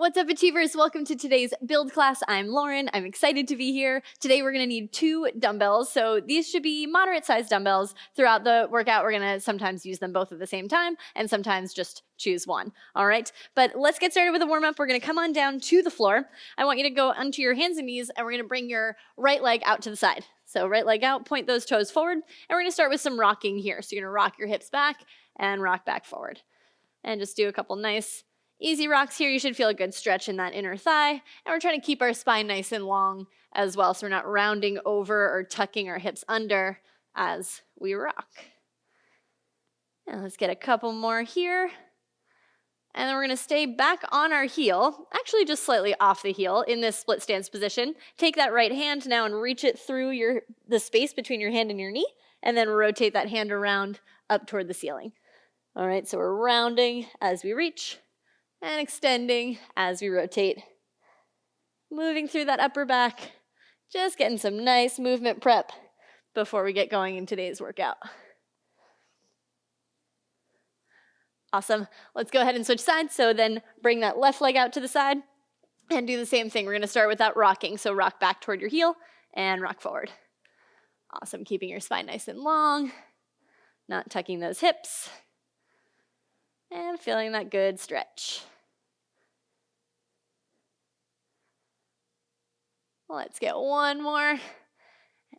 What's up, Achievers? Welcome to today's build class. I'm Lauren. I'm excited to be here. Today we're going to need 2 dumbbells. So these should be moderate-sized dumbbells. Throughout the workout, we're going to sometimes use them both at the same time and sometimes just choose one. All right? But let's get started with a warm-up. We're going to come on down to the floor. I want you to go onto your hands and knees, and we're going to bring your right leg out to the side. So right leg out, point those toes forward, and we're going to start with some rocking here. So you're going to rock your hips back and rock back forward. And just do a couple nice easy rocks here. You should feel a good stretch in that inner thigh. And we're trying to keep our spine nice and long as well, so we're not rounding over or tucking our hips under as we rock. And let's get a couple more here. And then we're going to stay back on our heel, actually just slightly off the heel in this split stance position. Take that right hand now and reach it through the space between your hand and your knee, and then rotate that hand around up toward the ceiling. All right, so we're rounding as we reach and extending as we rotate. Moving through that upper back, just getting some nice movement prep before we get going in today's workout. Awesome. Let's go ahead and switch sides. So then bring that left leg out to the side and do the same thing. We're going to start with that rocking. So rock back toward your heel and rock forward. Awesome. Keeping your spine nice and long, not tucking those hips, and feeling that good stretch. Let's get one more.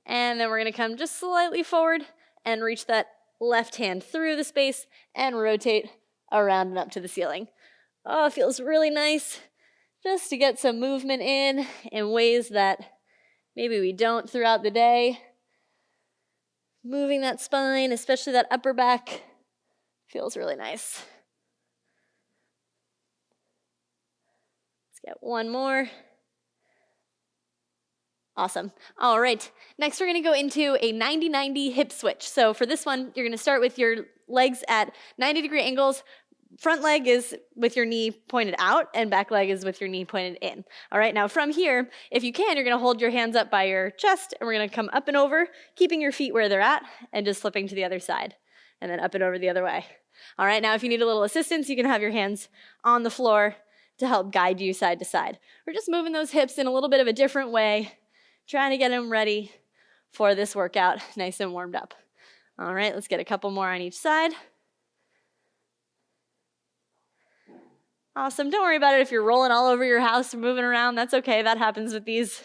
And then we're going to come just slightly forward and reach that left hand through the space and rotate around and up to the ceiling. Oh, it feels really nice just to get some movement in ways that maybe we don't throughout the day. Moving that spine, especially that upper back, feels really nice. Let's get one more. Awesome. All right. Next, we're going to go into a 90-90 hip switch. So for this one, you're going to start with your legs at 90-degree angles. Front leg is with your knee pointed out, and back leg is with your knee pointed in. All right. Now from here, if you can, you're going to hold your hands up by your chest, and we're going to come up and over, keeping your feet where they're at, and just slipping to the other side, and then up and over the other way. All right. Now, if you need a little assistance, you can have your hands on the floor to help guide you side to side. We're just moving those hips in a little bit of a different way, trying to get them ready for this workout, nice and warmed up. All right, let's get a couple more on each side. Awesome. Don't worry about it if you're rolling all over your house or moving around. That's okay. That happens with these.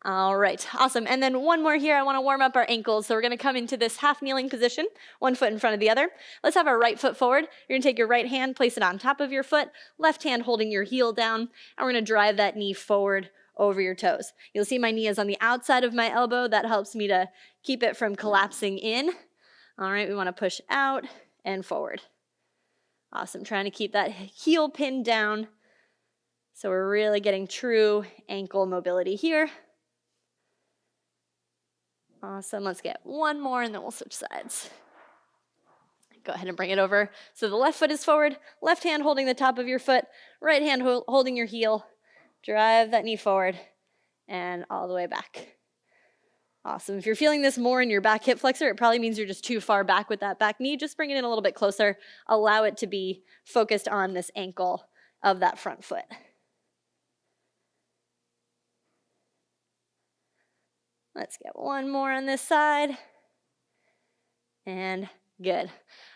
All right, awesome. And then one more here. I want to warm up our ankles. So we're going to come into this half kneeling position, one foot in front of the other. Let's have our right foot forward. You're going to take your right hand, place it on top of your foot, left hand holding your heel down, and we're going to drive that knee forward over your toes. You'll see my knee is on the outside of my elbow. That helps me to keep it from collapsing in. All right, we want to push out and forward. Awesome, trying to keep that heel pinned down. So we're really getting true ankle mobility here. Awesome, let's get one more and then we'll switch sides. Go ahead and bring it over. So the left foot is forward, left hand holding the top of your foot, right hand holding your heel. Drive that knee forward and all the way back. Awesome. If you're feeling this more in your back hip flexor, it probably means you're just too far back with that back knee. Just bring it in a little bit closer. Allow it to be focused on this ankle of that front foot. Let's get one more on this side. And good.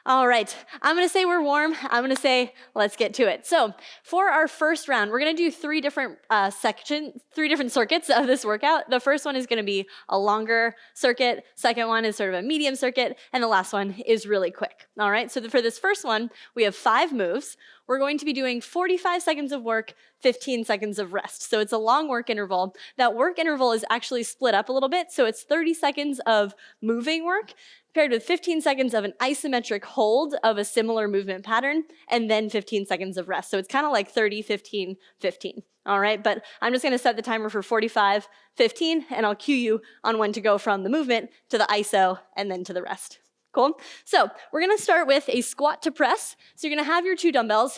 All right, I'm going to say we're warm. I'm going to say let's get to it. So for our first round, we're going to do 3 different circuits of this workout. The first one is going to be a longer circuit. Second one is sort of a medium circuit. And the last one is really quick. All right, so for this first one, we have 5 moves. We're going to be doing 45 seconds of work, 15 seconds of rest. So it's a long work interval. That work interval is actually split up a little bit. So it's 30 seconds of moving work paired with 15 seconds of an isometric hold of a similar movement pattern, and then 15 seconds of rest. So it's kind of like 30, 15, 15. All right, but I'm just going to set the timer for 45, 15, and I'll cue you on when to go from the movement to the iso and then to the rest. Cool? So we're going to start with a squat to press. So you're going to have your 2 dumbbells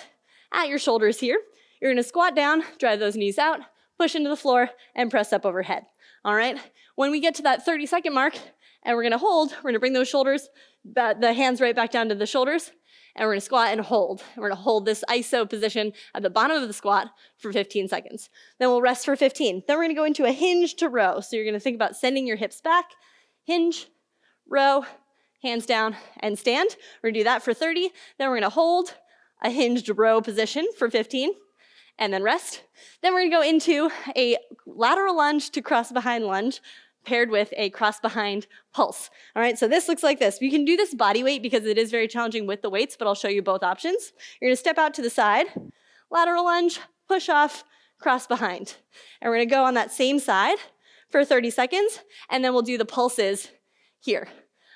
at your shoulders here. You're going to squat down, drive those knees out, push into the floor, and press up overhead. All right? When we get to that 30-second mark, and we're going to hold, we're going to bring those shoulders, the hands right back down to the shoulders, and we're gonna squat and hold. We're gonna hold this iso position at the bottom of the squat for 15 seconds. Then we'll rest for 15. Then we're gonna go into a hinge to row. So you're gonna think about sending your hips back, hinge, row, hands down, and stand. We're gonna do that for 30. Then we're gonna hold a hinged row position for 15, and then rest. Then we're gonna go into a lateral lunge to cross behind lunge, paired with a cross behind pulse. All right, so this looks like this. You can do this body weight because it is very challenging with the weights, but I'll show you both options. You're gonna step out to the side, lateral lunge, push off, cross behind. And we're gonna go on that same side for 30 seconds, and then we'll do the pulses here.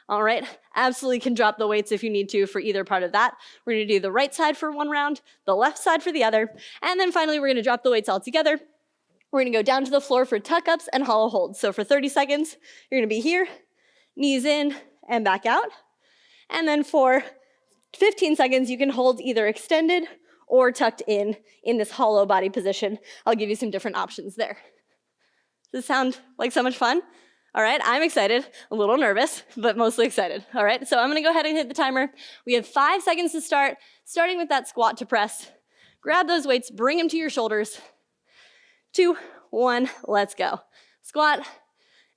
All right, absolutely can drop the weights if you need to for either part of that. We're gonna do the right side for one round, the left side for the other, and then finally we're gonna drop the weights all together. We're gonna go down to the floor for tuck-ups and hollow holds. So for 30 seconds, you're gonna be here, knees in and back out. And then for 15 seconds, you can hold either extended or tucked in this hollow body position. I'll give you some different options there. Does this sound like so much fun? All right, I'm excited, a little nervous, but mostly excited. All right, so I'm gonna go ahead and hit the timer. We have 5 seconds to start, starting with that squat to press. Grab those weights, bring them to your shoulders. 2, 1, let's go. Squat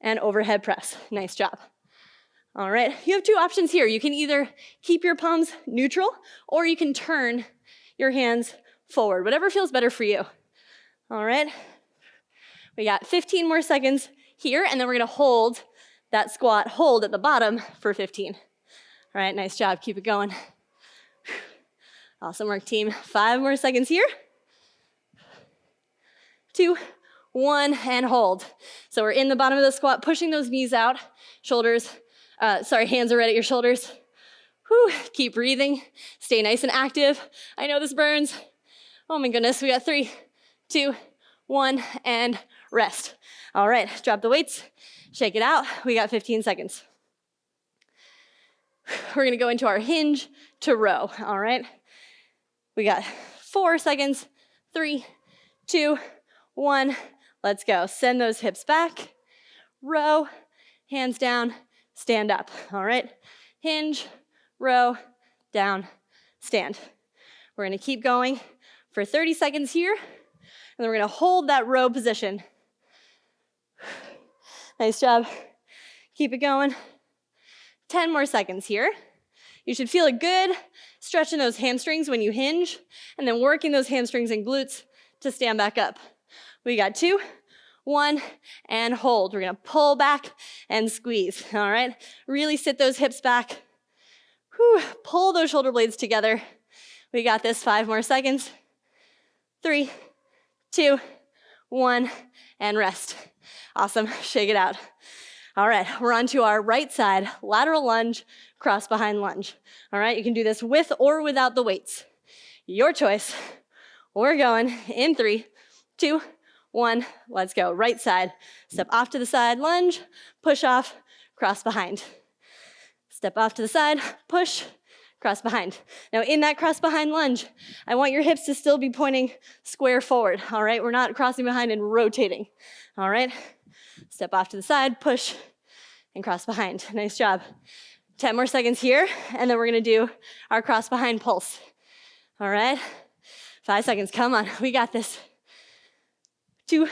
and overhead press. Nice job. All right, you have 2 options here. You can either keep your palms neutral or you can turn your hands forward, whatever feels better for you. All right, we got 15 more seconds here, and then we're gonna hold that squat hold at the bottom for 15. All right, nice job, keep it going. Awesome work, team. 5 more seconds here. 2, 1, and hold. So we're in the bottom of the squat, pushing those knees out, hands are right at your shoulders. Whew, keep breathing, stay nice and active. I know this burns. Oh my goodness, we got 3, 2, 1, and rest. All right, drop the weights, shake it out. We got 15 seconds. We're gonna go into our hinge to row, all right? We got 4 seconds, 3, 2, 1, let's go. Send those hips back, row, hands down, stand up, all right? Hinge, row, down, stand. We're gonna keep going for 30 seconds here, and then we're gonna hold that row position. Nice job. Keep it going. 10 more seconds here. You should feel a good stretch in those hamstrings when you hinge, and then working those hamstrings and glutes to stand back up. We got 2, 1, and hold. We're gonna pull back and squeeze, all right? Really sit those hips back. Whew. Pull those shoulder blades together. We got this, 5 more seconds. 3, 2, 1, and rest. Awesome, shake it out. All right, we're on to our right side, lateral lunge, cross behind lunge. All right, you can do this with or without the weights. Your choice. We're going in 3, 2, 1, let's go. Right side, step off to the side, lunge, push off, cross behind. Step off to the side, push, cross behind. Now in that cross behind lunge, I want your hips to still be pointing square forward, all right? We're not crossing behind and rotating, all right? Step off to the side, push, and cross behind. Nice job. 10 more seconds here, and then we're gonna do our cross behind pulse, all right? 5 seconds, come on, we got this. 2,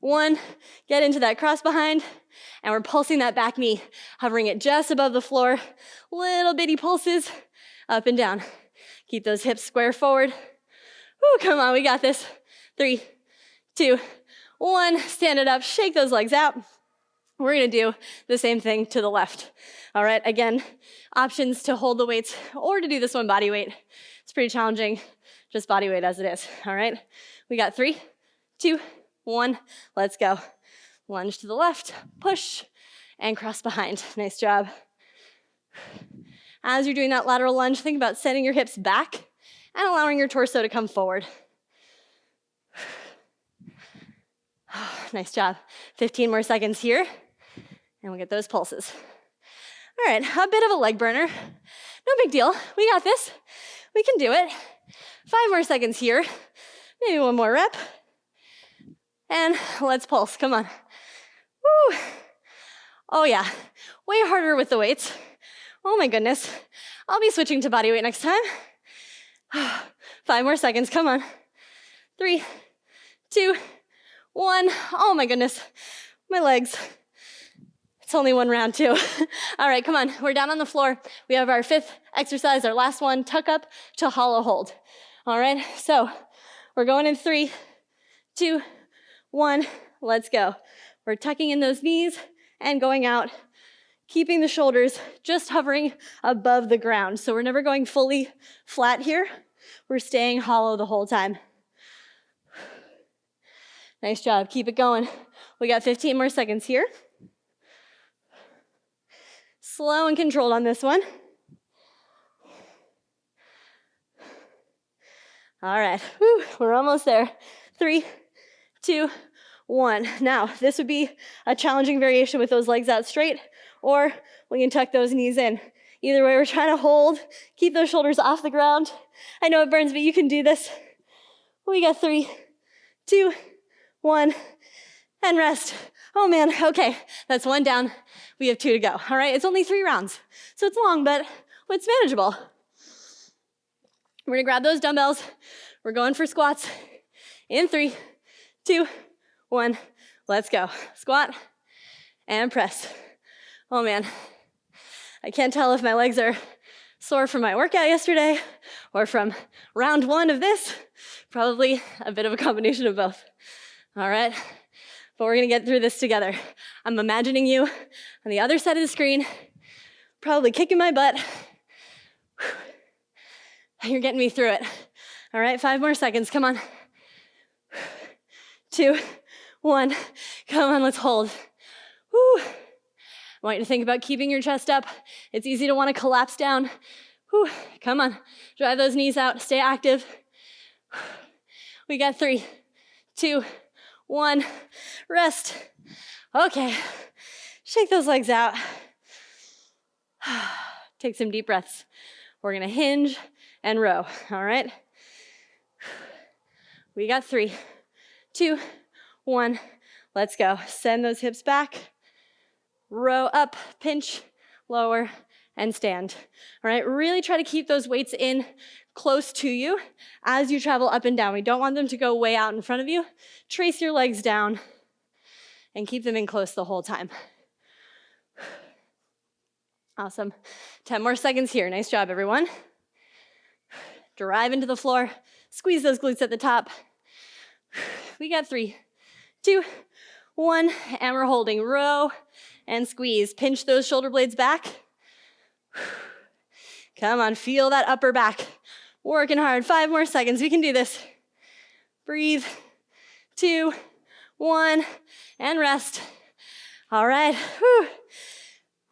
1, get into that cross behind, and we're pulsing that back knee, hovering it just above the floor, little bitty pulses, up and down. Keep those hips square forward. Woo, come on, we got this. 3, 2, 1, stand it up, shake those legs out. We're gonna do the same thing to the left. All right, again, options to hold the weights or to do this one body weight. It's pretty challenging, just body weight as it is, all right? We got 3, 2, 1, let's go. Lunge to the left, push, and cross behind. Nice job. As you're doing that lateral lunge, think about setting your hips back and allowing your torso to come forward. Nice job. 15 more seconds here, and we'll get those pulses. All right, a bit of a leg burner. No big deal. We got this. We can do it. 5 more seconds here. Maybe 1 more rep. And let's pulse. Come on. Woo. Oh, yeah. Way harder with the weights. Oh, my goodness. I'll be switching to body weight next time. 5 more seconds, come on. 3, 2, 1. Oh my goodness, my legs. It's only one round too. All right, come on, we're down on the floor. We have our 5th exercise, our last one, tuck up to hollow hold. All right, so we're going in 3, 2, 1, let's go. We're tucking in those knees and going out, keeping the shoulders just hovering above the ground. So we're never going fully flat here. We're staying hollow the whole time. Nice job, keep it going. We got 15 more seconds here. Slow and controlled on this one. All right, whew, we're almost there. 3, 2, 1. Now, this would be a challenging variation with those legs out straight, or we can tuck those knees in. Either way, we're trying to hold, keep those shoulders off the ground. I know it burns, but you can do this. We got 3, 2, 1, and rest. Oh man, okay, that's 1 down. We have 2 to go, all right? It's only 3 rounds, so it's long, but it's manageable. We're gonna grab those dumbbells. We're going for squats in 3, 2, 1. Let's go. Squat and press. Oh man, I can't tell if my legs are sore from my workout yesterday or from round 1 of this. Probably a bit of a combination of both. All right, but we're gonna get through this together. I'm imagining you on the other side of the screen, probably kicking my butt. You're getting me through it. All right, 5 more seconds, come on. 2, 1, come on, let's hold. Whew. I want you to think about keeping your chest up. It's easy to want to collapse down. Whew. Come on, drive those knees out, stay active. We got 3, 2, 1, rest. Okay, shake those legs out. Take some deep breaths. We're gonna hinge and row, all right? We got 3, 2, 1, let's go. Send those hips back, row up, pinch, lower, and stand. All right, really try to keep those weights in close to you as you travel up and down. We don't want them to go way out in front of you. Trace your legs down and keep them in close the whole time. Awesome. 10 more seconds here. Nice job, everyone. Drive into the floor. Squeeze those glutes at the top. We got 3, 2, 1, and we're holding. Row and squeeze. Pinch those shoulder blades back. Come on, feel that upper back. Working hard. 5 more seconds. We can do this. Breathe. 2, 1, and rest. All right. Whew.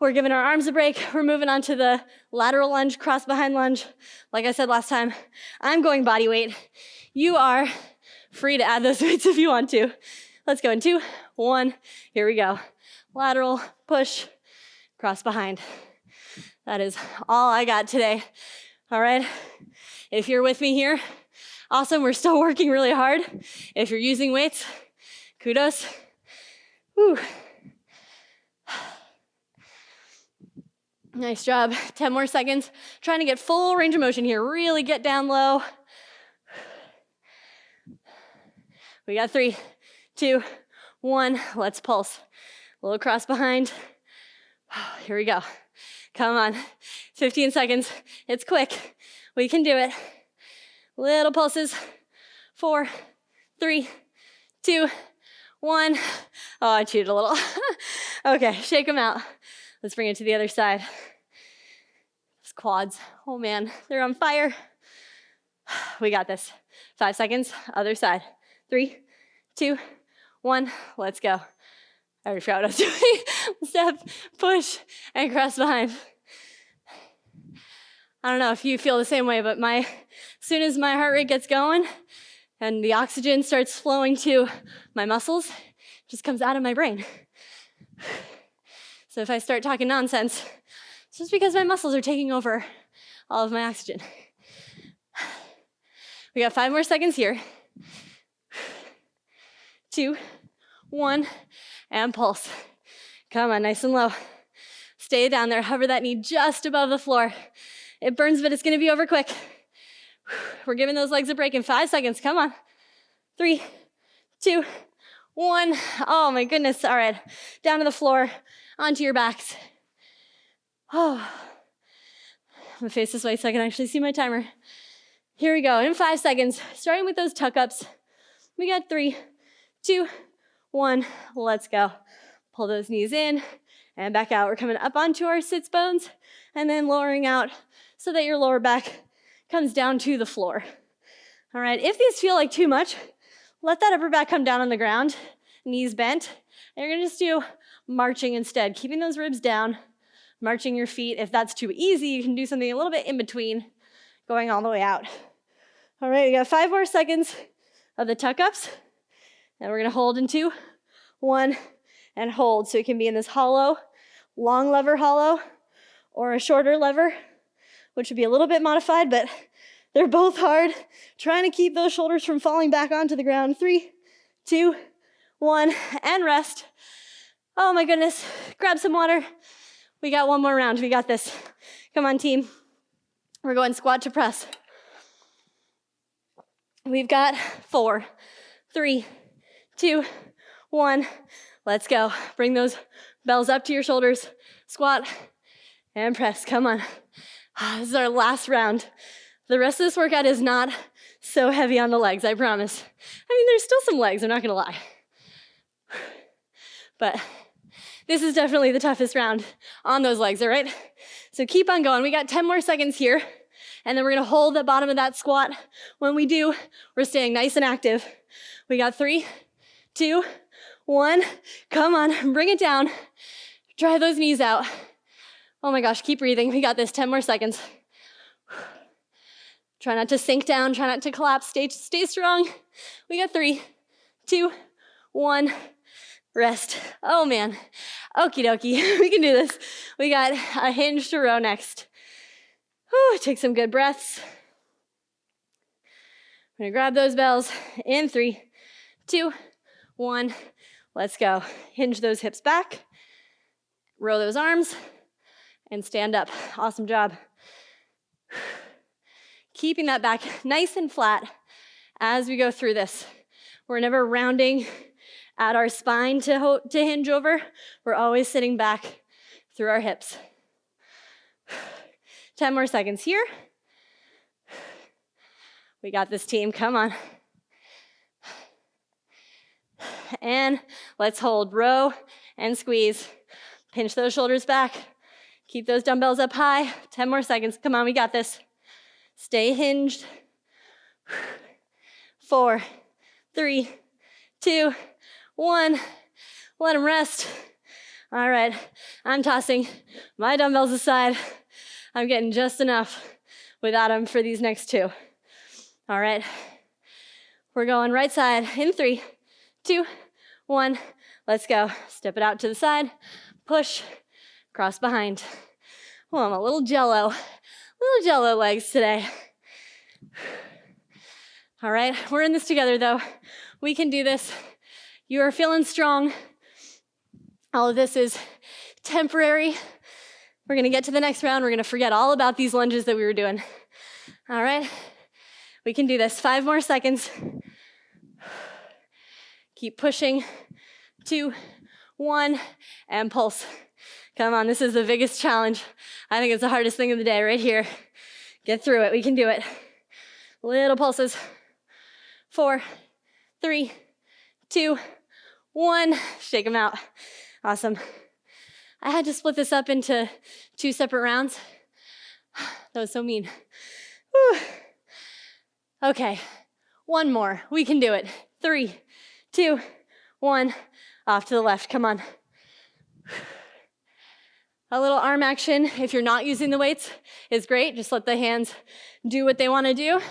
We're giving our arms a break. We're moving on to the lateral lunge, cross behind lunge. Like I said last time, I'm going body weight. You are free to add those weights if you want to. Let's go in 2, 1. Here we go. Lateral, push, cross behind. That is all I got today. All right. If you're with me here, awesome. We're still working really hard. If you're using weights, kudos. Whew. Nice job. 10 more seconds. Trying to get full range of motion here. Really get down low. We got 3, 2, 1. Let's pulse. A little cross behind. Here we go. Come on. 15 seconds. It's quick. We can do it. Little pulses. 4, 3, 2, 1. Oh, I cheated a little. Okay, shake them out. Let's bring it to the other side. Those quads, oh man, they're on fire. We got this. 5 seconds, other side. 3, 2, 1, let's go. I already forgot what I was doing. Step, push, and cross behind. I don't know if you feel the same way, but as soon as my heart rate gets going and the oxygen starts flowing to my muscles, it just comes out of my brain. So if I start talking nonsense, it's just because my muscles are taking over all of my oxygen. We got 5 more seconds here. 2, 1, and pulse. Come on, nice and low. Stay down there, hover that knee just above the floor. It burns, but it's gonna be over quick. We're giving those legs a break in 5 seconds. Come on. 3, 2, 1. Oh my goodness. All right. Down to the floor, onto your backs. Oh. I'm gonna face this way so I can actually see my timer. Here we go. In 5 seconds, starting with those tuck ups. We got 3, 2, 1. Let's go. Pull those knees in and back out. We're coming up onto our sits bones and then lowering out so that your lower back comes down to the floor. All right, if these feel like too much, let that upper back come down on the ground, knees bent, and you're gonna just do marching instead, keeping those ribs down, marching your feet. If that's too easy, you can do something a little bit in between, going all the way out. All right, we got 5 more seconds of the tuck ups, and we're gonna hold in 2, 1, and hold. So it can be in this hollow, long lever hollow, or a shorter lever, which would be a little bit modified, but they're both hard. Trying to keep those shoulders from falling back onto the ground. 3, 2, 1, and rest. Oh my goodness, grab some water. We got one more round, we got this. Come on, team. We're going squat to press. We've got 4, 3, 2, 1. Let's go. Bring those bells up to your shoulders. Squat and press, come on. This is our last round. The rest of this workout is not so heavy on the legs, I promise. I mean, there's still some legs, I'm not gonna lie. But this is definitely the toughest round on those legs, all right? So keep on going. We got 10 more seconds here, and then we're gonna hold the bottom of that squat. When we do, we're staying nice and active. We got 3, 2, 1. Come on, bring it down. Drive those knees out. Oh my gosh, keep breathing. We got this, 10 more seconds. Try not to sink down, try not to collapse, stay strong. We got 3, 2, 1, rest. Oh man, okie dokie, we can do this. We got a hinged row next. Whew, take some good breaths. I'm gonna grab those bells in 3, 2, 1, let's go. Hinge those hips back, row those arms, and stand up. Awesome job. Keeping that back nice and flat as we go through this. We're never rounding at our spine to hinge over. We're always sitting back through our hips. 10 more seconds here. We got this, team, come on. And let's hold, row and squeeze. Pinch those shoulders back. Keep those dumbbells up high. 10 more seconds, come on, we got this. Stay hinged. 4, 3, 2, 1. Let them rest. All right, I'm tossing my dumbbells aside. I'm getting just enough without them for these next 2. All right, we're going right side in 3, 2, 1. Let's go. Step it out to the side. Push, cross behind. Oh, I'm a little jello legs today. All right, we're in this together though. We can do this. You are feeling strong. All of this is temporary. We're gonna get to the next round. We're gonna forget all about these lunges that we were doing. All right, we can do this. 5 more seconds. Keep pushing. 2, 1, and pulse. Come on, this is the biggest challenge. I think it's the hardest thing of the day right here. Get through it, we can do it. Little pulses. 4, 3, 2, 1. Shake them out. Awesome. I had to split this up into 2 separate rounds. That was so mean. Whew. Okay, 1 more. We can do it. 3, 2, 1. Off to the left, come on. A little arm action, if you're not using the weights, is great. Just let the hands do what they want to do.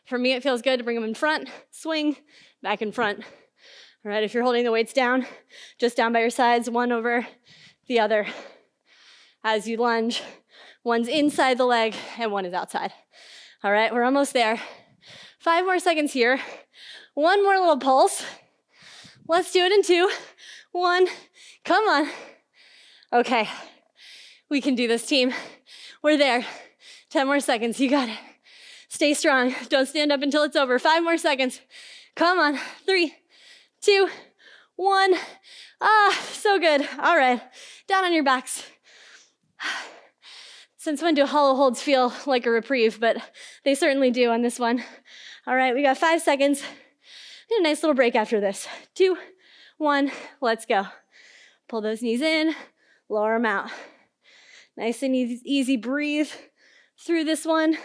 For me, it feels good to bring them in front, swing, back in front. All right, if you're holding the weights down, just down by your sides, one over the other. As you lunge, one's inside the leg and one is outside. All right, we're almost there. 5 more seconds here. 1 more little pulse. Let's do it in 2, 1. Come on. Okay. We can do this, team. We're there. 10 more seconds, you got it. Stay strong, don't stand up until it's over. 5 more seconds. Come on, 3, 2, 1. So good. All right, down on your backs. Since when do hollow holds feel like a reprieve? But they certainly do on this one. All right, we got 5 seconds. And a nice little break after this. 2, 1, let's go. Pull those knees in, lower them out. Nice and easy, breathe through this one.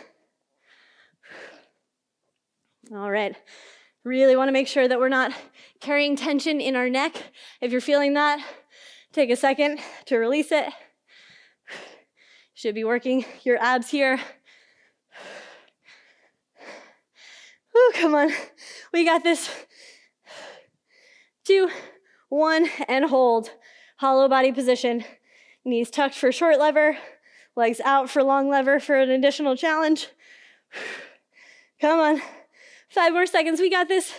All right, really want to make sure that we're not carrying tension in our neck. If you're feeling that, take a second to release it. Should be working your abs here. Whew, come on, we got this. 2, 1, and hold. Hollow body position. Knees tucked for short lever, legs out for long lever for an additional challenge. Come on, 5 more seconds, we got this.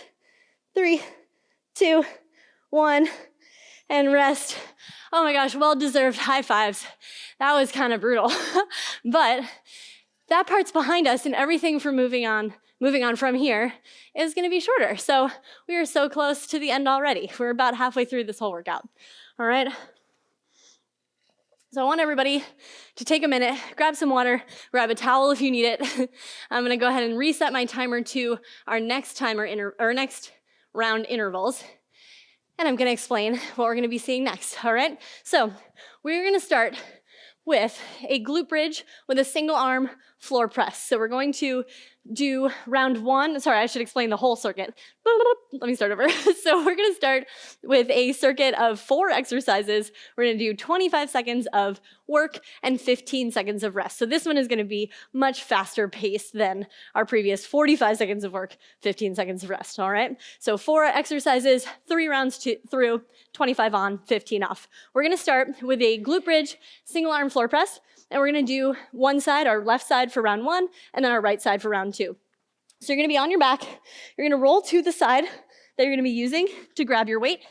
3, 2, 1, and rest. Oh my gosh, well-deserved high fives. That was kind of brutal, but that part's behind us, and everything from moving on from here is gonna be shorter. So we are so close to the end already. We're about halfway through this whole workout, all right? So I want everybody to take a minute, grab some water, grab a towel if you need it. I'm gonna go ahead and reset my timer to our next next round intervals. And I'm gonna explain what we're gonna be seeing next, all right? So we're gonna start with a glute bridge with a single arm floor press. So we're going to do round 1. Sorry, I should explain the whole circuit. Let me start over. So we're gonna start with a circuit of 4 exercises. We're gonna do 25 seconds of work and 15 seconds of rest. So this one is gonna be much faster paced than our previous 45 seconds of work, 15 seconds of rest, all right? So 4 exercises, 3 rounds through, 25 on, 15 off. We're gonna start with a glute bridge, single arm floor press, and we're gonna do one side, our left side for round 1, and then our right side for round 2. So you're gonna be on your back, you're gonna roll to the side that you're gonna be using to grab your weight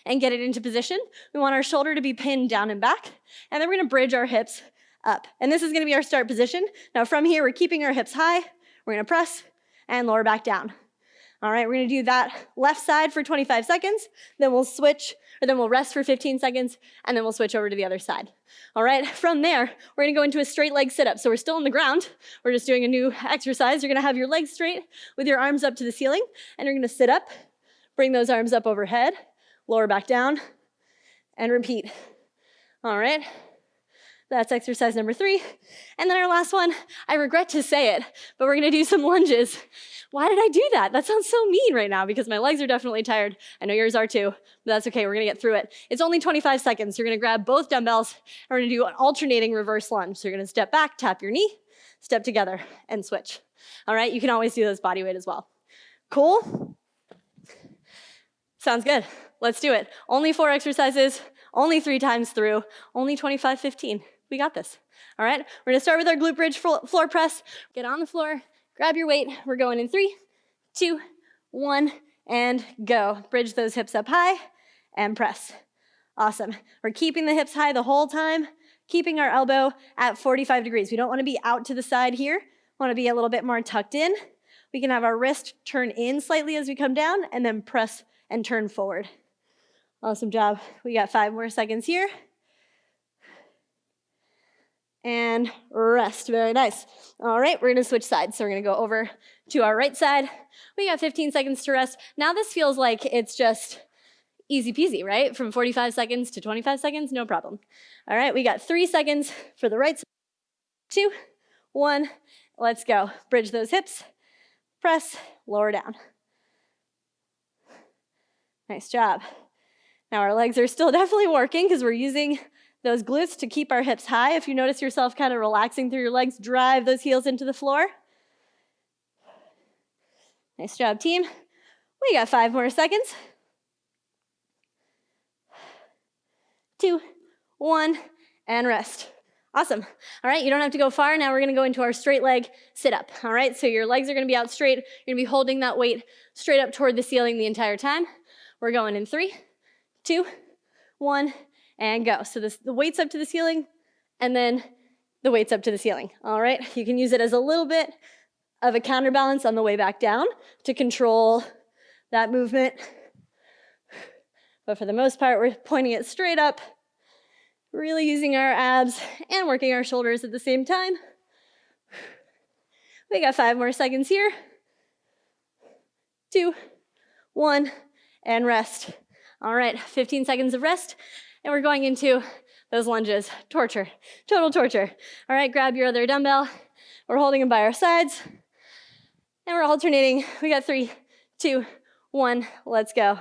and get it into position. We want our shoulder to be pinned down and back, and then we're gonna bridge our hips up. And this is gonna be our start position. Now from here, we're keeping our hips high, we're gonna press and lower back down. All right, we're gonna do that left side for 25 seconds, then we'll rest for 15 seconds, and then we'll switch over to the other side. All right, from there, we're gonna go into a straight leg sit-up. So we're still on the ground, we're just doing a new exercise. You're gonna have your legs straight with your arms up to the ceiling, and you're gonna sit up, bring those arms up overhead, lower back down, and repeat. All right, that's exercise number 3. And then our last one, I regret to say it, but we're gonna do some lunges. Why did I do that? That sounds so mean right now because my legs are definitely tired. I know yours are too, but that's okay, we're gonna get through it. It's only 25 seconds. You're gonna grab both dumbbells and we're gonna do an alternating reverse lunge. So you're gonna step back, tap your knee, step together, and switch. All right, you can always do this body weight as well. Cool? Sounds good. Let's do it. Only 4 exercises, only 3 times through, only 25, 15. We got this. All right, we're gonna start with our glute bridge floor press. Get on the floor, grab your weight. We're going in 3, 2, 1, and go. Bridge those hips up high and press. Awesome. We're keeping the hips high the whole time, keeping our elbow at 45 degrees. We don't want to be out to the side here. We want to be a little bit more tucked in. We can have our wrist turn in slightly as we come down and then press and turn forward. Awesome job. We got 5 more seconds here. And rest, very nice. All right, we're gonna switch sides. So we're gonna go over to our right side. We got 15 seconds to rest. Now this feels like it's just easy peasy, right? From 45 seconds to 25 seconds, no problem. All right, we got 3 seconds for the right side. 2, 1, let's go. Bridge those hips, press, lower down. Nice job. Now our legs are still definitely working because we're using those glutes to keep our hips high. If you notice yourself kind of relaxing through your legs, drive those heels into the floor. Nice job, team. We got 5 more seconds. 2, 1, and rest. Awesome. All right, you don't have to go far. Now we're gonna go into our straight leg sit-up. All right, so your legs are gonna be out straight. You're gonna be holding that weight straight up toward the ceiling the entire time. We're going in 3, 2, 1, and go. So the weight's up to the ceiling, and then the weights up to the ceiling. All right, you can use it as a little bit of a counterbalance on the way back down to control that movement. But for the most part, we're pointing it straight up, really using our abs and working our shoulders at the same time. We got 5 more seconds here. 2, 1, and rest. All right, 15 seconds of rest, and we're going into those lunges. Torture, total torture. All right, grab your other dumbbell. We're holding them by our sides, and we're alternating. We got 3, 2, 1, let's go.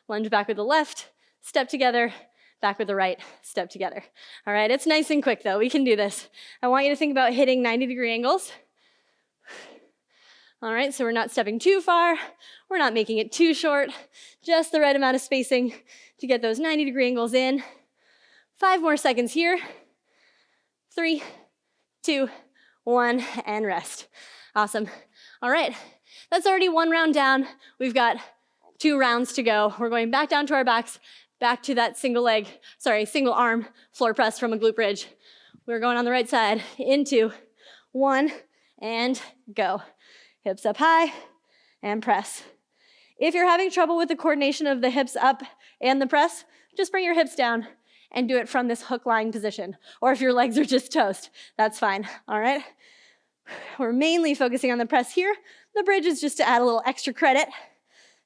Lunge back with the left, step together, back with the right, step together. All right, it's nice and quick though, we can do this. I want you to think about hitting 90-degree angles. All right, so we're not stepping too far, we're not making it too short, just the right amount of spacing to get those 90-degree angles in. 5 more seconds here. 3, 2, 1, and rest. Awesome. All right, that's already 1 round down. We've got 2 rounds to go. We're going back down to our backs, back to that single arm floor press from a glute bridge. We're going on the right side. Into 1, and go. Hips up high, and press. If you're having trouble with the coordination of the hips up and the press, just bring your hips down and do it from this hook lying position. Or if your legs are just toast, that's fine, all right? We're mainly focusing on the press here. The bridge is just to add a little extra credit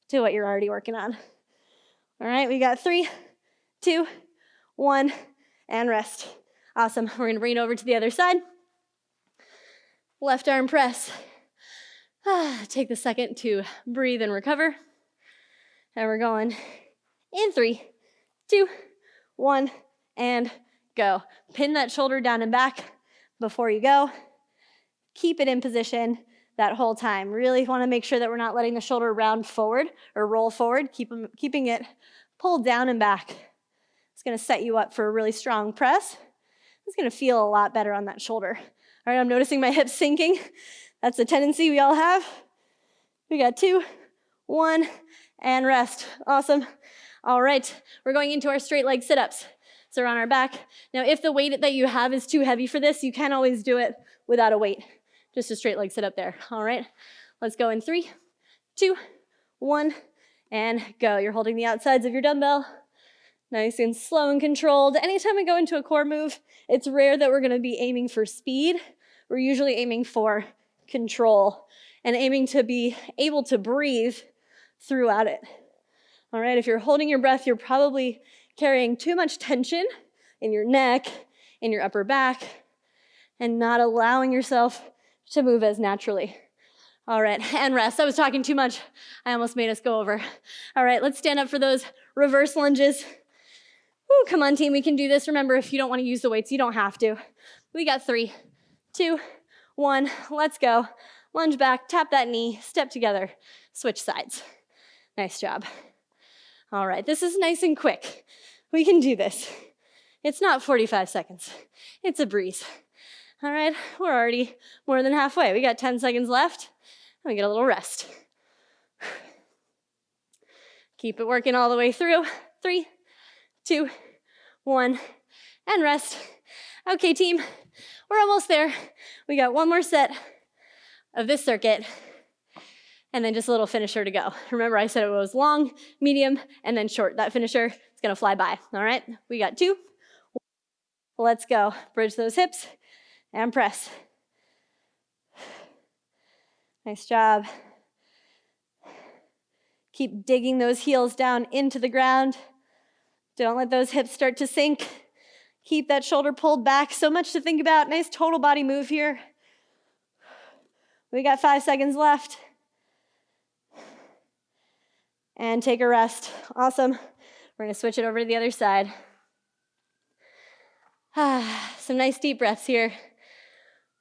to what you're already working on. All right, we got 3, 2, 1, and rest. Awesome, we're gonna bring it over to the other side. Left arm press. Take the second to breathe and recover. And we're going in 3, 2, 1, and go. Pin that shoulder down and back before you go. Keep it in position that whole time. Really want to make sure that we're not letting the shoulder round forward or roll forward, keeping it pulled down and back. It's going to set you up for a really strong press. It's going to feel a lot better on that shoulder. All right, I'm noticing my hips sinking. That's a tendency we all have. We got 2, 1, and rest. Awesome. All right, we're going into our straight leg sit-ups. So we're on our back. Now, if the weight that you have is too heavy for this, you can always do it without a weight. Just a straight leg sit-up there. All right, let's go in 3, 2, 1, and go. You're holding the outsides of your dumbbell. Nice and slow and controlled. Anytime we go into a core move, it's rare that we're gonna be aiming for speed. We're usually aiming for control and aiming to be able to breathe throughout it. All right, if you're holding your breath, you're probably carrying too much tension in your neck, in your upper back, and not allowing yourself to move as naturally. All right, and rest. I was talking too much. I almost made us go over. All right, let's stand up for those reverse lunges. Woo, come on, team, we can do this. Remember, if you don't want to use the weights, you don't have to. We got 3, 2, 1, let's go. Lunge back, tap that knee, step together, switch sides. Nice job. All right, this is nice and quick. We can do this. It's not 45 seconds. It's a breeze. All right, we're already more than halfway. We got 10 seconds left, and we get a little rest. Keep it working all the way through. 3, 2, 1, and rest. Okay, team, we're almost there. We got 1 more set of this circuit, and then just a little finisher to go. Remember, I said it was long, medium, and then short. That finisher is gonna fly by, all right? We got 2. Let's go. Bridge those hips and press. Nice job. Keep digging those heels down into the ground. Don't let those hips start to sink. Keep that shoulder pulled back. So much to think about. Nice total body move here. We got 5 seconds left. And take a rest. Awesome. We're gonna switch it over to the other side. Some nice deep breaths here.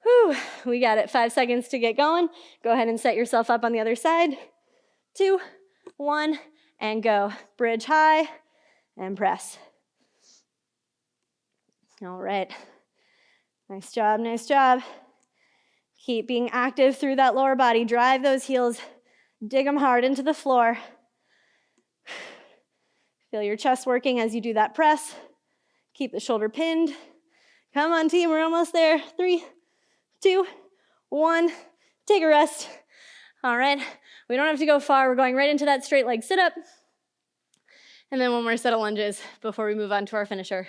Whew, we got it. 5 seconds to get going. Go ahead and set yourself up on the other side. 2, 1, and go. Bridge high and press. All right. Nice job, nice job. Keep being active through that lower body. Drive those heels. Dig them hard into the floor. Feel your chest working as you do that press. Keep the shoulder pinned. Come on, team, we're almost there. 3, 2, 1, take a rest. All right, we don't have to go far. We're going right into that straight leg sit-up. And then one more set of lunges before we move on to our finisher.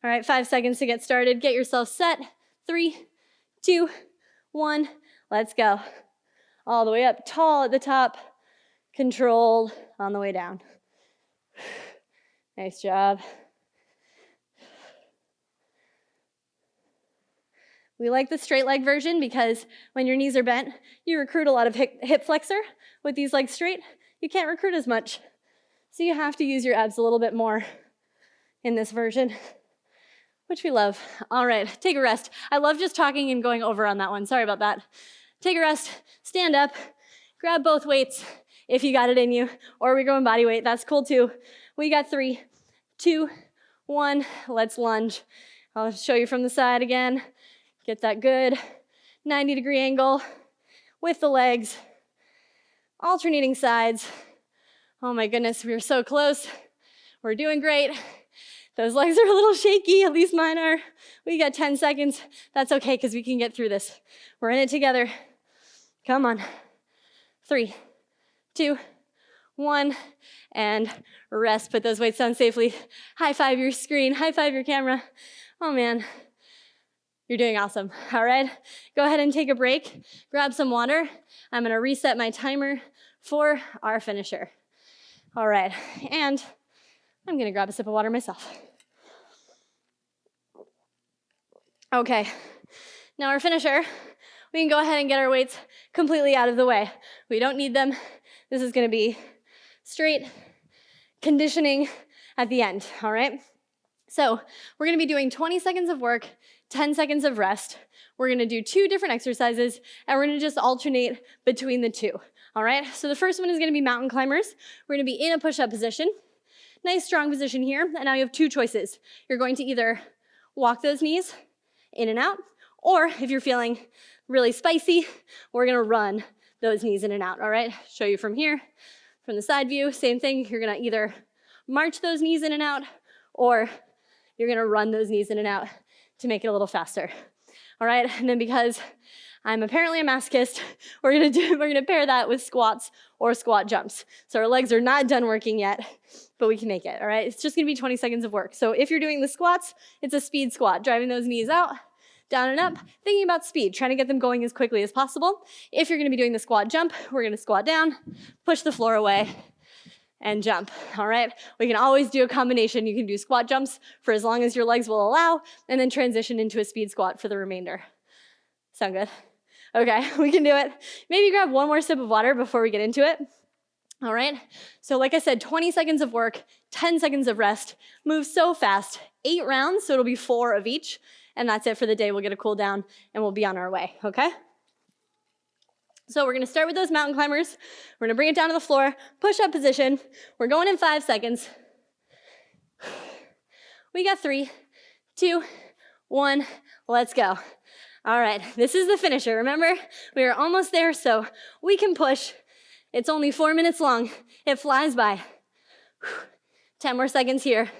All right, 5 seconds to get started. Get yourself set. 3, 2, 1, let's go. All the way up, tall at the top, controlled on the way down. Nice job. We like the straight leg version because when your knees are bent, you recruit a lot of hip flexor. With these legs straight, you can't recruit as much. So you have to use your abs a little bit more in this version, which we love. All right, take a rest. I love just talking and going over on that one. Sorry about that. Take a rest, stand up, grab both weights if you got it in you, or we're going body weight, that's cool too. We got 3, 2, 1, let's lunge. I'll show you from the side again. Get that good 90-degree angle with the legs, alternating sides. Oh my goodness, we are so close. We're doing great. Those legs are a little shaky, at least mine are. We got 10 seconds. That's okay, because we can get through this. We're in it together. Come on. 3, 2, 1, and rest. Put those weights down safely. High five your screen, high five your camera. Oh man. You're doing awesome. All right, go ahead and take a break. Grab some water. I'm gonna reset my timer for our finisher. All right, and I'm gonna grab a sip of water myself. Okay, now our finisher, we can go ahead and get our weights completely out of the way. We don't need them. This is gonna be straight conditioning at the end, all right? So we're gonna be doing 20 seconds of work, 10 seconds of rest. We're gonna do 2 different exercises, and we're gonna just alternate between the 2, all right? So the first one is gonna be mountain climbers. We're gonna be in a push-up position. Nice strong position here, and now you have 2 choices. You're going to either walk those knees in and out, or if you're feeling really spicy, we're gonna run those knees in and out, all right? Show you from here, from the side view, same thing. You're gonna either march those knees in and out, or you're gonna run those knees in and out to make it a little faster. All right, and then because I'm apparently a masochist, we're gonna pair that with squats or squat jumps. So our legs are not done working yet, but we can make it, all right? It's just gonna be 20 seconds of work. So if you're doing the squats, it's a speed squat, driving those knees out, down and up, thinking about speed, trying to get them going as quickly as possible. If you're gonna be doing the squat jump, we're gonna squat down, push the floor away, and jump, all right? We can always do a combination. You can do squat jumps for as long as your legs will allow, and then transition into a speed squat for the remainder. Sound good? Okay, we can do it. Maybe grab one more sip of water before we get into it. All right, so like I said, 20 seconds of work, 10 seconds of rest. Move so fast, 8 rounds, so it'll be 4 of each, and that's it for the day. We'll get a cool down, and we'll be on our way, okay? So we're gonna start with those mountain climbers. We're gonna bring it down to the floor, push-up position. We're going in 5 seconds. We got 3, 2, 1, let's go. All right, this is the finisher. Remember, we are almost there, so we can push. It's only 4 minutes long. It flies by. 10 more seconds here.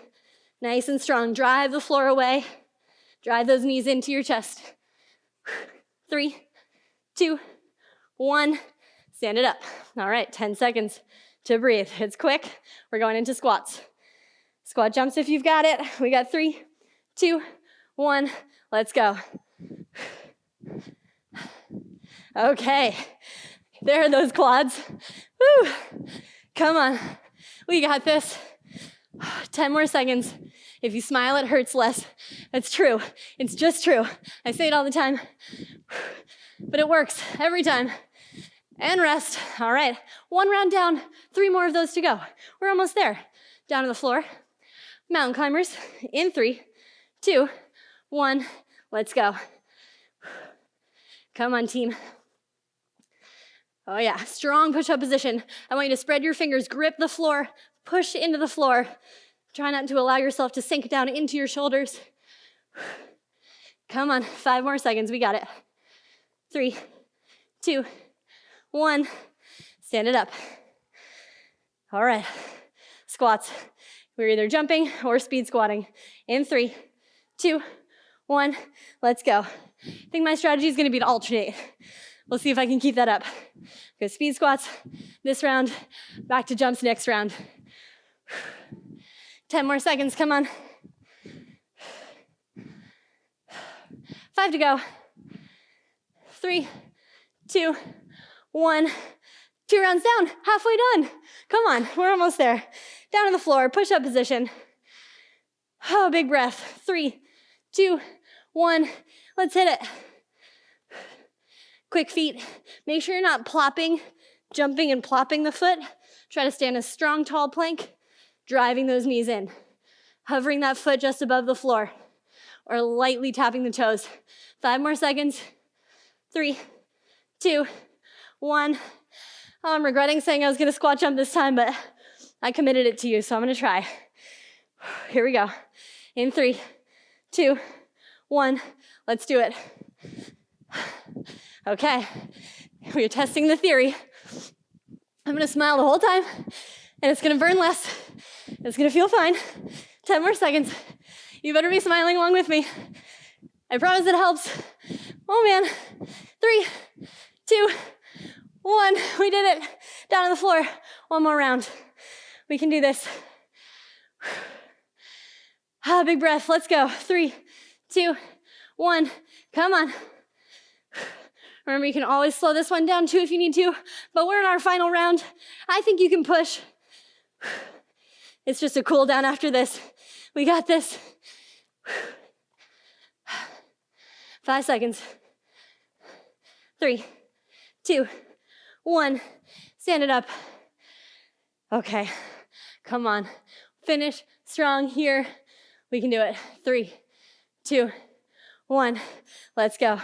Nice and strong. Drive the floor away. Drive those knees into your chest. 3, 2, 1, stand it up. All right, 10 seconds to breathe. It's quick. We're going into squats. Squat jumps if you've got it. We got 3, 2, 1, let's go. Okay, there are those quads. Woo, come on, we got this. 10 more seconds. If you smile, it hurts less. That's true, it's just true. I say it all the time, but it works every time. And rest, all right. 1 round down, 3 more of those to go. We're almost there. Down to the floor. Mountain climbers in 3, 2, 1, let's go. Come on, team. Oh yeah, strong push-up position. I want you to spread your fingers, grip the floor, push into the floor. Try not to allow yourself to sink down into your shoulders. Come on, 5 more seconds, we got it. 3, 2, 1, stand it up. All right, squats. We're either jumping or speed squatting. In 3, 2, 1. Let's go. I think my strategy is going to be to alternate. We'll see if I can keep that up. Go speed squats this round, back to jumps next round. 10 more seconds, come on. 5 to go. 3, 2, 1. 2 rounds down, halfway done. Come on, we're almost there. Down on the floor, push-up position. Oh, big breath. 3, 2, 1. Let's hit it. Quick feet. Make sure you're not plopping, jumping and plopping the foot. Try to stand a strong, tall plank, driving those knees in. Hovering that foot just above the floor or lightly tapping the toes. 5 more seconds. 3, 2, 1. Oh, I'm regretting saying I was gonna squat jump this time, but I committed it to you, so I'm gonna try. Here we go. In 3, 2, 1. Let's do it. Okay, we're testing the theory. I'm gonna smile the whole time, and it's gonna burn less. It's gonna feel fine. 10 more seconds. You better be smiling along with me. I promise it helps. Oh man. 3, 2, 1. We did it. Down on the floor. One more round. We can do this. Ah, big breath. Let's go. 3, 2, 1. Come on. Remember, you can always slow this one down too if you need to, but we're in our final round. I think you can push. It's just a cool down after this. We got this. 5 seconds. 3, 2, 1. Stand it up. Okay, come on. Finish strong here. We can do it. 3, 2, 1. Let's go.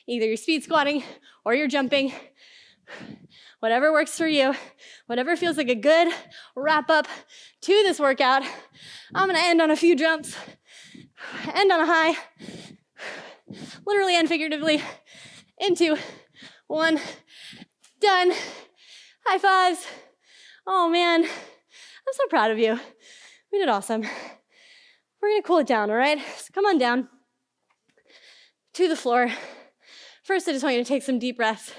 Either you're speed squatting or you're jumping. Whatever works for you, whatever feels like a good wrap up to this workout. I'm gonna end on a few jumps, end on a high, literally and figuratively. In 2, 1, done. High fives. Oh man, I'm so proud of you. We did awesome. We're gonna cool it down, all right? So come on down to the floor. First, I just want you to take some deep breaths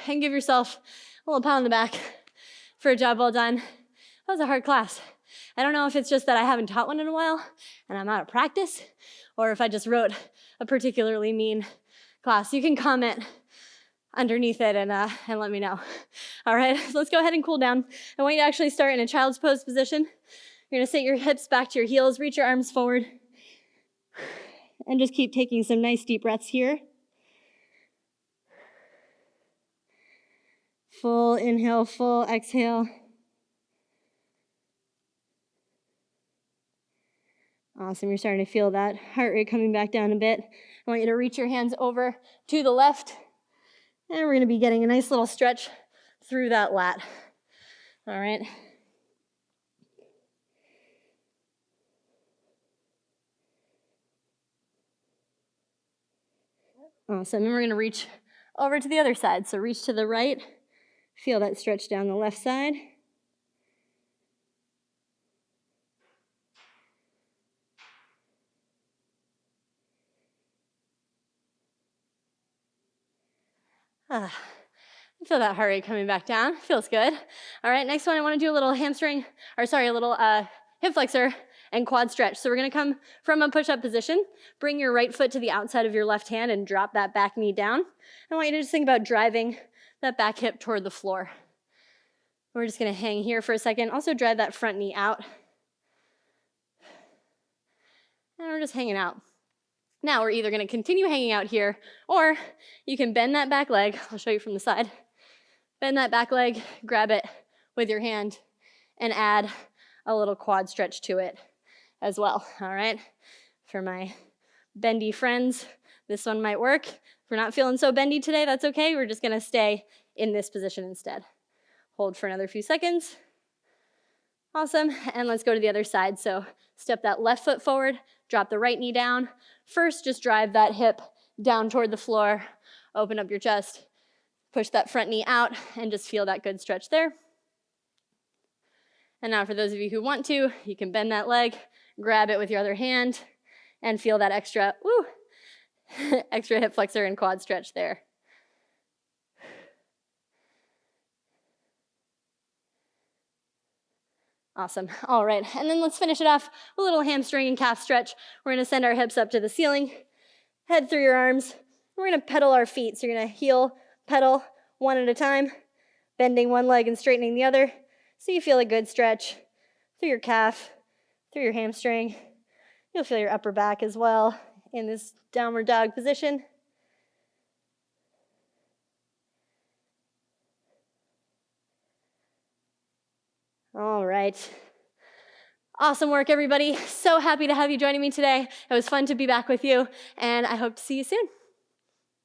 and give yourself a little pat on the back for a job well done. That was a hard class. I don't know if it's just that I haven't taught one in a while and I'm out of practice, or if I just wrote a particularly mean class. You can comment underneath it and let me know. All right, so let's go ahead and cool down. I want you to actually start in a child's pose position. You're gonna sit your hips back to your heels, reach your arms forward, and just keep taking some nice deep breaths here. Full inhale, full exhale. Awesome, you're starting to feel that heart rate coming back down a bit. I want you to reach your hands over to the left, and we're gonna be getting a nice little stretch through that lat. All right. Awesome, and we're gonna reach over to the other side. So reach to the right, feel that stretch down the left side. I feel that heart rate coming back down. Feels good. All right, next one, I want to do a little a little hip flexor and quad stretch. So we're going to come from a push-up position, bring your right foot to the outside of your left hand and drop that back knee down. I want you to just think about driving that back hip toward the floor. We're just going to hang here for a second. Also drive that front knee out. And we're just hanging out. Now we're either going to continue hanging out here, or you can bend that back leg. I'll show you from the side. Bend that back leg, grab it with your hand, and add a little quad stretch to it as well, all right? For my bendy friends, this one might work. If we're not feeling so bendy today, that's okay. We're just going to stay in this position instead. Hold for another few seconds. Awesome, and let's go to the other side. So step that left foot forward, drop the right knee down. First, just drive that hip down toward the floor, open up your chest, push that front knee out, and just feel that good stretch there. And now for those of you who want to, you can bend that leg, grab it with your other hand and feel that extra, extra hip flexor and quad stretch there. Awesome. All right, and then let's finish it off with a little hamstring and calf stretch. We're gonna send our hips up to the ceiling, head through your arms. We're gonna pedal our feet. So you're gonna heel, pedal, one at a time, bending one leg and straightening the other. So you feel a good stretch through your calf, through your hamstring. You'll feel your upper back as well in this downward dog position. All right. Awesome work, everybody. So happy to have you joining me today. It was fun to be back with you, and I hope to see you soon.